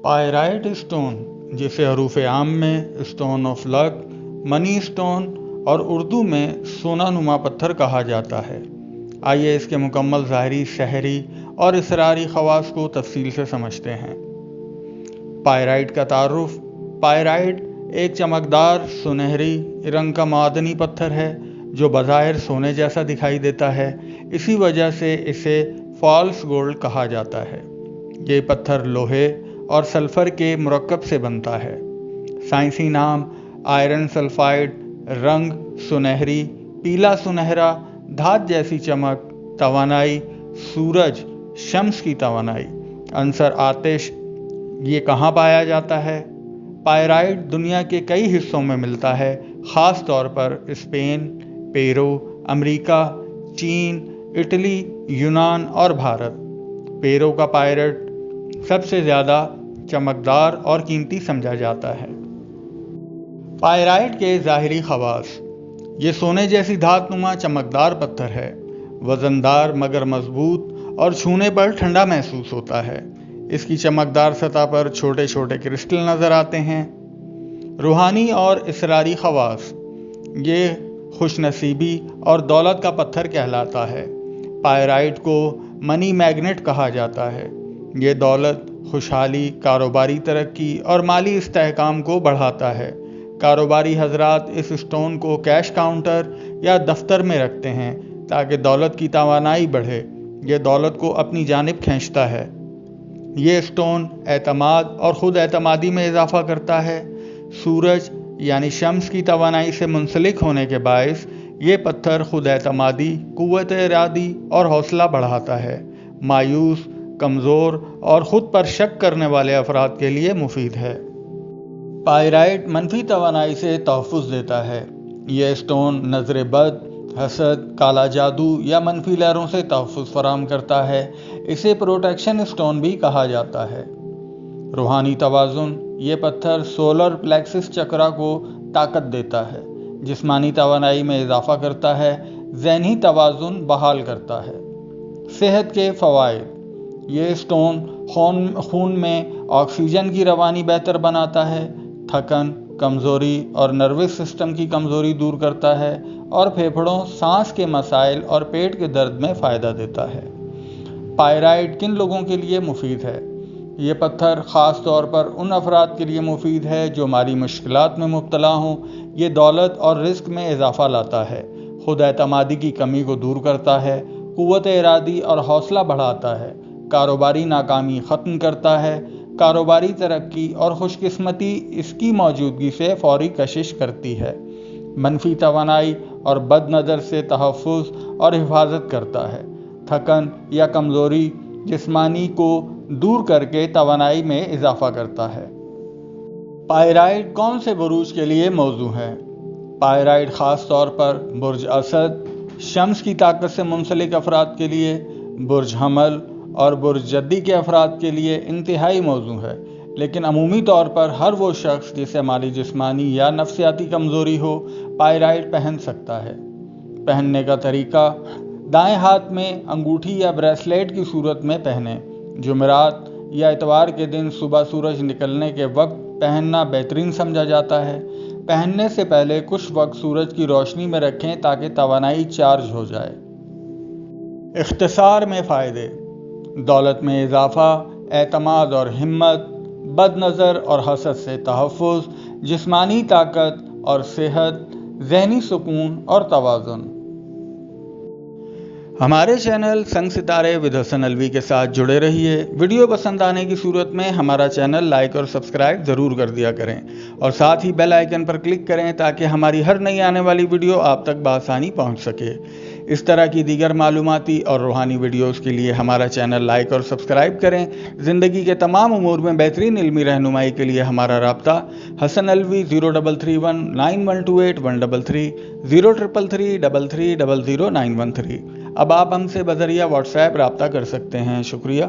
Pyrite stone, जिसे हरूफ आम में stone of luck, money stone और उर्दू में सोना नुमा पत्थर कहा जाता है। आइए इसके मुकम्मल ज़ाहरी, शहरी और इसरारी खवास को तफसील से समझते हैं। पायराइट का तारुफ। पायराइट एक चमकदार सुनहरी रंग का मादनी पत्थर है जो बज़ाहिर सोने जैसा दिखाई देता है। इसी वजह से इसे फॉल्स गोल्ड कहा जाता है। ये पत्थर लोहे और सल्फर के मुरक्कब से बनता है। साइंसी नाम आयरन सल्फाइड। रंग सुनहरी, पीला सुनहरा, धात जैसी चमक, तवानाई सूरज, शम्स की तवानाई। अंसर आतिश। ये कहाँ पाया जाता है? पायराइट दुनिया के कई हिस्सों में मिलता है, ख़ास तौर पर स्पेन, पेरू, अमेरिका, चीन, इटली, यूनान और भारत। पेरू का पायराइट सबसे ज़्यादा चमकदार और कीमती समझा जाता है। पायराइट के ज़ाहिरी खवास। ये सोने जैसी धातनुमा चमकदार पत्थर है, वज़नदार मगर मजबूत और छूने पर ठंडा महसूस होता है। इसकी चमकदार सतह पर छोटे छोटे क्रिस्टल नज़र आते हैं। रूहानी और इसरारी खवास। ये खुशनसीबी और दौलत का पत्थर कहलाता है। पायराइट को मनी मैग्नेट कहा जाता है। ये दौलत, खुशहाली, कारोबारी तरक्की और माली इस्तेहकाम को बढ़ाता है। कारोबारी हजरात इस स्टोन को कैश काउंटर या दफ्तर में रखते हैं ताकि दौलत की तवानाई बढ़े। ये दौलत को अपनी जानिब खींचता है। ये स्टोन एतमाद और ख़ुद एतमादी में इजाफा करता है। सूरज यानी शम्स की तवानाई से मुंसलिक होने के बायस ये पत्थर ख़ुद एतमादी, क़ुव्वत इरादी और हौसला बढ़ाता है। मायूस, कमज़ोर और ख़ुद पर शक करने वाले अफराद के लिए मुफीद है। पायराइट मनफी तवानाई से तहफ़्फ़ुज़ देता है। यह स्टोन नज़र बद, हसद, काला जादू या मनफी लहरों से तहफ़्फ़ुज़ फराहम करता है। इसे प्रोटेक्शन स्टोन भी कहा जाता है। रूहानी तवाज़ुन। ये पत्थर सोलर प्लेक्सिस चक्रा को ताकत देता है, जिस्मानी तवानाई में इजाफा करता है, ज़हनी तवाज़ुन बहाल करता है। सेहत के फ़वाइद। ये स्टोन खून में ऑक्सीजन की रवानी बेहतर बनाता है, थकन, कमज़ोरी और नर्वस सिस्टम की कमज़ोरी दूर करता है और फेफड़ों, सांस के मसाइल और पेट के दर्द में फ़ायदा देता है। पायराइट किन लोगों के लिए मुफीद है? ये पत्थर ख़ास तौर पर उन अफराद के लिए मुफीद है जो माली मुश्किलात में मुब्तला हों। ये दौलत और रिस्क में इजाफा लाता है, खुद एतमादी की कमी को दूर करता है, क़ुव्वत इरादी और हौसला बढ़ाता है, कारोबारी नाकामी ख़त्म करता है, कारोबारी तरक्की और खुशकिस्मती इसकी मौजूदगी से फौरी कशिश करती है। मनफी तवानाई और बद नज़र से तहफ़्फ़ुज़ और हिफाजत करता है। थकन या कमज़ोरी जिस्मानी को दूर करके तवानाई में इजाफा करता है। पायराइट कौन से बुरूज के लिए मौजू है? पायराइट ख़ास तौर पर बुर्ज असद, शम्स की ताकत से मुंसलिक अफराद के लिए, बुर्ज हमल और बुर्ज जद्दी के अफराद के लिए इंतहाई मौजू है, लेकिन अमूमी तौर पर हर वो शख्स जिसे माली, जिस्मानी या नफ्सियाती कमज़ोरी हो पायराइट पहन सकता है। पहनने का तरीका। दाएं हाथ में अंगूठी या ब्रेसलेट की सूरत में पहने। जुमेरात या इतवार के दिन सुबह सूरज निकलने के वक्त पहनना बेहतरीन समझा जाता है। पहनने से पहले कुछ वक्त सूरज की रोशनी में रखें ताकि तवानाई चार्ज हो जाए। इख्तिसार में फ़ायदे। दौलत में इजाफा, एतमाद और हिम्मत, बद नज़र और हसद से तहफ़्फ़ुज़, जिस्मानी ताकत और सेहत, ज़हनी सुकून और तवाज़ुन। हमारे चैनल संग सितारे विद हसन अलवी के साथ जुड़े रहिए। वीडियो पसंद आने की सूरत में हमारा चैनल लाइक और सब्सक्राइब ज़रूर कर दिया करें और साथ ही बेल आइकन पर क्लिक करें ताकि हमारी हर नई आने वाली वीडियो आप तक बआसानी पहुंच सके। इस तरह की दीगर मालूमाती और रूहानी वीडियोज़ के लिए हमारा चैनल लाइक और सब्सक्राइब करें। ज़िंदगी के तमाम उमूर में बेहतरीन इल्मी रहनुमाई के लिए हमारा राब्ता हसन अलवी 0331 9128 133 0333 33 000913। अब आप हमसे बज़रिया व्हाट्सएप रब्ता कर सकते हैं। शुक्रिया।